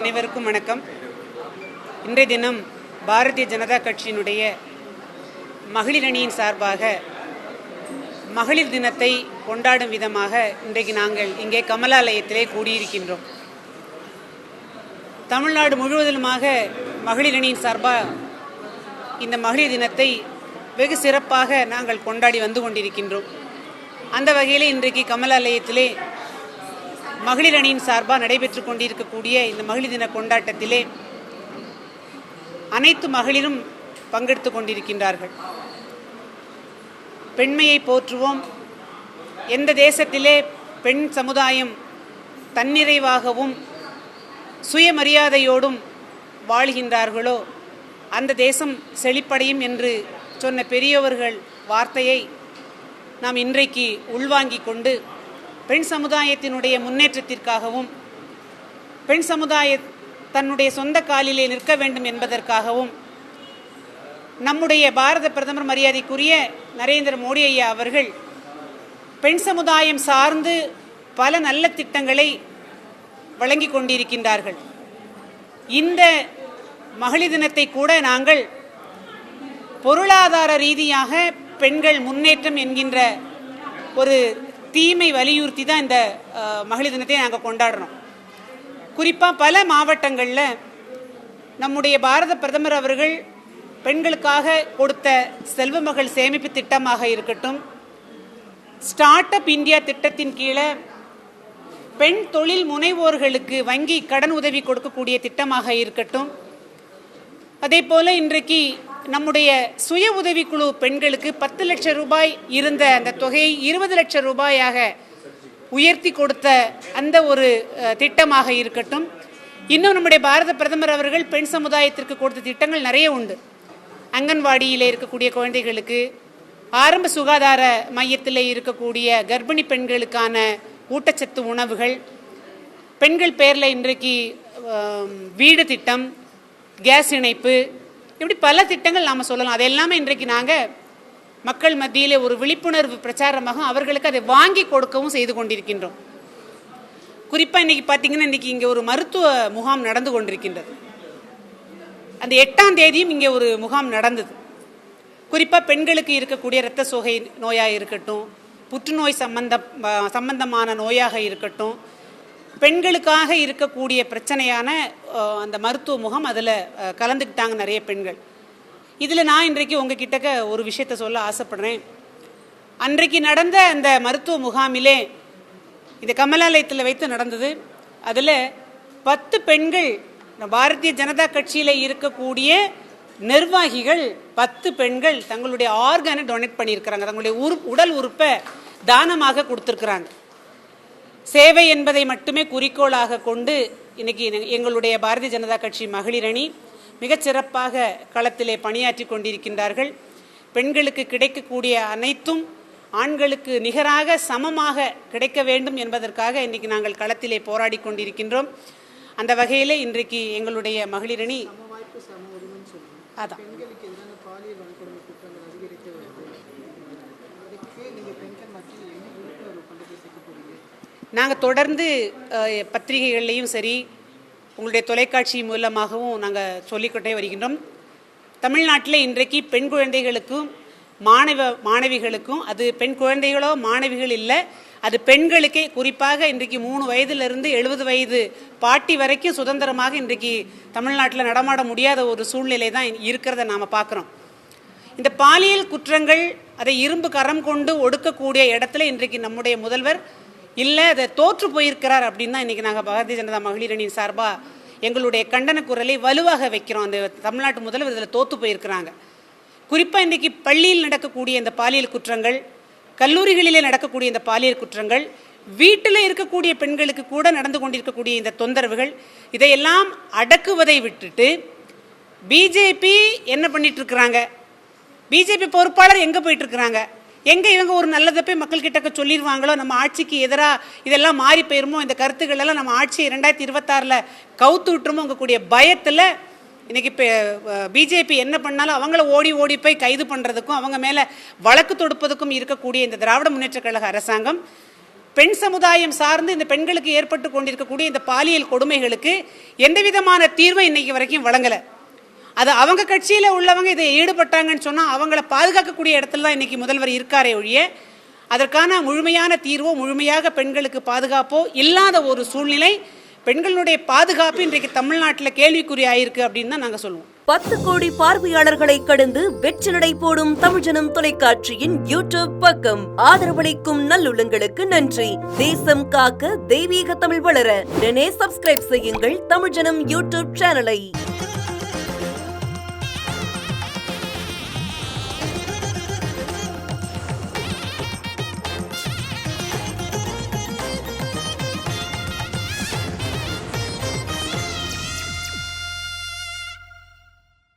அனைவருக்கும் வணக்கம். இன்றைய தினம் பாரதிய ஜனதா கட்சியினுடைய மகளிர் அணியின் சார்பாக மகளிர் தினத்தை கொண்டாடும் விதமாக இன்றைக்கு நாங்கள் இங்கே கமலாலயத்திலே கூடியிருக்கின்றோம். தமிழ்நாடு முழுவதிலுமாக மகளிர் அணியின் சார்பாக இந்த மகளிர் தினத்தை வெகு சிறப்பாக நாங்கள் கொண்டாடி வந்து கொண்டிருக்கின்றோம். அந்த வகையில் இன்றைக்கு கமலாலயத்திலே மகளிர் அணியின் சார்பாக நடைபெற்று கொண்டிருக்கக்கூடிய இந்த மகளிர் தின கொண்டாட்டத்திலே அனைத்து மகளிரும் பங்கெடுத்து கொண்டிருக்கின்றார்கள். பெண்மையை போற்றுவோம். எந்த தேசத்திலே பெண் சமுதாயம் தன்னிறைவாகவும் சுயமரியாதையோடும் வாழ்கின்றார்களோ அந்த தேசம் செழிப்படையும் என்று சொன்ன பெரியவர்கள் வார்த்தையை நாம் இன்றைக்கு உள்வாங்கிக் கொண்டு பெண் சமுதாயத்தினுடைய முன்னேற்றத்திற்காகவும் பெண் சமுதாய தன்னுடைய சொந்த காலிலே நிற்க வேண்டும் என்பதற்காகவும் நம்முடைய பாரத பிரதமர் மரியாதைக்குரிய நரேந்திர மோடி ஐயா அவர்கள் பெண் சமுதாயம் சார்ந்து பல நல்ல திட்டங்களை வழங்கி கொண்டிருக்கின்றார்கள். இந்த மகளிர் தினத்தை கூட நாங்கள் பொருளாதார ரீதியாக பெண்கள் முன்னேற்றம் என்கின்ற ஒரு தீமை வலியுறுத்தி தான் இந்த மகளிர் தினத்தை நாங்கள் கொண்டாடுறோம். குறிப்பாக பல மாவட்டங்களில் நம்முடைய பாரத பிரதமர் அவர்கள் பெண்களுக்காக கொடுத்த செல்வ மகள் சேமிப்பு திட்டமாக இருக்கட்டும், ஸ்டார்ட் அப் இந்தியா திட்டத்தின் கீழே பெண் தொழில் முனைவோர்களுக்கு வங்கி கடன் உதவி கொடுக்கக்கூடிய திட்டமாக இருக்கட்டும், அதே போல் இன்றைக்கு நம்முடைய சுய உதவிக்குழு பெண்களுக்கு 10 லட்சம் ரூபாய் இருந்த அந்த தொகையை 20 லட்சம் ரூபாயாக உயர்த்தி கொடுத்த அந்த ஒரு திட்டமாக இருக்கட்டும். இன்னும் நம்முடைய பாரத பிரதமர் அவர்கள் பெண் சமுதாயத்திற்கு கொடுத்த திட்டங்கள் நிறைய உண்டு. அங்கன்வாடியில் இருக்கக்கூடிய குழந்தைகளுக்கு, ஆரம்ப சுகாதார மையத்தில் இருக்கக்கூடிய கர்ப்பிணி பெண்களுக்கான ஊட்டச்சத்து உணவுகள், பெண்கள் பேரில் இன்றைக்கு வீடு திட்டம், கேஸ் இணைப்பு, இப்படி பல திட்டங்கள் நாம் சொல்லலாம். அது எல்லாமே இன்றைக்கு நாங்கள் மக்கள் மத்தியில் ஒரு விழிப்புணர்வு பிரச்சாரமாக அவர்களுக்கு அதை வாங்கி கொடுக்கவும் செய்து கொண்டிருக்கின்றோம். குறிப்பாக இன்றைக்கி பார்த்திங்கன்னா இன்றைக்கி இங்கே ஒரு மருத்துவ முகாம் நடந்து கொண்டிருக்கின்றது. அந்த 8ஆம் தேதியும் இங்கே ஒரு முகாம் நடந்தது. குறிப்பாக பெண்களுக்கு இருக்கக்கூடிய இரத்த சோகை நோயாக இருக்கட்டும், புற்றுநோய் சம்பந்தமான நோயாக இருக்கட்டும், பெண்களுக்காக இருக்கக்கூடிய பிரச்சனையான அந்த மருத்துவ முகாம் அதில் கலந்துக்கிட்டாங்க நிறைய பெண்கள். இதில் நான் இன்றைக்கு உங்ககிட்ட ஒரு விஷயத்தை சொல்ல ஆசைப்படுறேன். அன்றைக்கு நடந்த அந்த மருத்துவ முகாமிலே இந்த கமலாலயத்தில் வைத்து நடந்தது. அதில் 10 பெண்கள், பாரதிய ஜனதா கட்சியில் இருக்கக்கூடிய நிர்வாகிகள் 10 பெண்கள் தங்களுடைய ஆர்கனை டொனேட் பண்ணியிருக்கிறாங்க. தங்களுடைய உடல் உறுப்பை தானமாக கொடுத்துருக்குறாங்க. சேவை என்பதை மட்டுமே குறிக்கோளாக கொண்டு இன்னைக்கு எங்களுடைய பாரதிய ஜனதா கட்சி மகளிர் அணி மிகச்சிறப்பாக களத்திலே பணியாற்றி கொண்டிருக்கின்றார்கள். பெண்களுக்கு கிடைக்கக்கூடிய அனைத்தும் ஆண்களுக்கு நிகராக சமமாக கிடைக்க வேண்டும் என்பதற்காக இன்றைக்கி நாங்கள் களத்திலே போராடி கொண்டிருக்கின்றோம். அந்த வகையில் இன்றைக்கு எங்களுடைய மகளிர் அணி அதான் நாங்கள் தொடர்ந்து பத்திரிகைகள்லேயும் சரி, உங்களுடைய தொலைக்காட்சி மூலமாகவும் நாங்கள் சொல்லிக்கொண்டே வருகின்றோம். தமிழ்நாட்டில் இன்றைக்கு பெண் குழந்தைகளுக்கும் மாணவிகளுக்கும், அது பெண் குழந்தைகளோ மாணவிகள் இல்லை, அது பெண்களுக்கே, குறிப்பாக இன்றைக்கு 3 வயதிலிருந்து 70 வயது பாட்டி வரைக்கும் சுதந்திரமாக இன்றைக்கு தமிழ்நாட்டில் நடமாட முடியாத ஒரு சூழ்நிலை தான் இருக்கிறத நாம் பார்க்குறோம். இந்த பாலியல் குற்றங்கள் அதை இரும்பு கரம் கொண்டு ஒடுக்கக்கூடிய இடத்துல இன்றைக்கு நம்முடைய முதல்வர் இல்லை, அதை தோற்று போயிருக்கிறார் அப்படின்னு தான் இன்றைக்கி நாங்கள் பாரதிய ஜனதா மகளிர் அணியின் சார்பாக எங்களுடைய கண்டன குரலை வலுவாக வைக்கிறோம். அந்த தமிழ்நாட்டு முதல்வர் இதில் தோற்று போயிருக்கிறாங்க. குறிப்பாக இன்றைக்கி பள்ளியில் நடக்கக்கூடிய இந்த பாலியல் குற்றங்கள், கல்லூரிகளிலே நடக்கக்கூடிய இந்த பாலியல் குற்றங்கள், வீட்டில் இருக்கக்கூடிய பெண்களுக்கு கூட நடந்து கொண்டிருக்கக்கூடிய இந்த தொந்தரவுகள், இதையெல்லாம் அடக்குவதை விட்டுட்டு பிஜேபி என்ன பண்ணிகிட்ருக்குறாங்க? பிஜேபி பொறுப்பாளர் எங்கே போயிட்டுருக்குறாங்க? எங்கே இவங்க ஒரு நல்லதை போய் மக்கள்கிட்ட சொல்லிடுவாங்களோ, நம்ம ஆட்சிக்கு எதிராக இதெல்லாம் மாறி போயிருமோ, இந்த கருத்துக்கள் எல்லாம் நம்ம ஆட்சி 2026 கவுத்து விட்டுருமோங்கக்கூடிய பயத்தில் இன்றைக்கி இப்போ பிஜேபி என்ன பண்ணாலும் அவங்கள ஓடி ஓடி போய் கைது பண்ணுறதுக்கும் அவங்க மேலே வழக்கு தொடுப்பதுக்கும் இருக்கக்கூடிய இந்த திராவிட முன்னேற்ற கழக அரசாங்கம் பெண் சமுதாயம் சார்ந்து இந்த பெண்களுக்கு ஏற்பட்டு கொண்டிருக்கக்கூடிய இந்த பாலியல் கொடுமைகளுக்கு எந்த விதமான தீர்வை இன்னைக்கு வரைக்கும் வழங்கலை. அது அவங்க கட்சியில் உள்ளவங்க இதை ஈடுபட்டாங்கன்னு சொன்னால் அவங்கள பாதுகாக்கக்கூடிய இடத்துல தான் இன்றைக்கி முதல்வர் இருக்காரே ஒழிய அதற்கான முழுமையான தீர்வோ முழுமையாக பெண்களுக்கு பாதுகாப்போ இல்லாத ஒரு சூழ்நிலை, பெண்களுடைய பாதுகாப்பு இன்றைக்கு தமிழ்நாட்டில் கேள்விக்குறி ஆயிருக்கு அப்படின்னு தான் நாங்கள் சொல்லுவோம். 10 கோடி பார்வையாளர்களை கடந்து வெற்றி நடை போடும் தமிழ்ஜனம் தொலைக்காட்சியின் யூடியூப் பக்கம் ஆதரவளிக்கும் நல்லுள்ளங்களுக்கு நன்றி. தேசம் காக்க தெய்வீக தமிழ் வளர உடனே சப்ஸ்கிரைப் செய்யுங்கள் தமிழ்ஜனம் யூடியூப் சேனலை.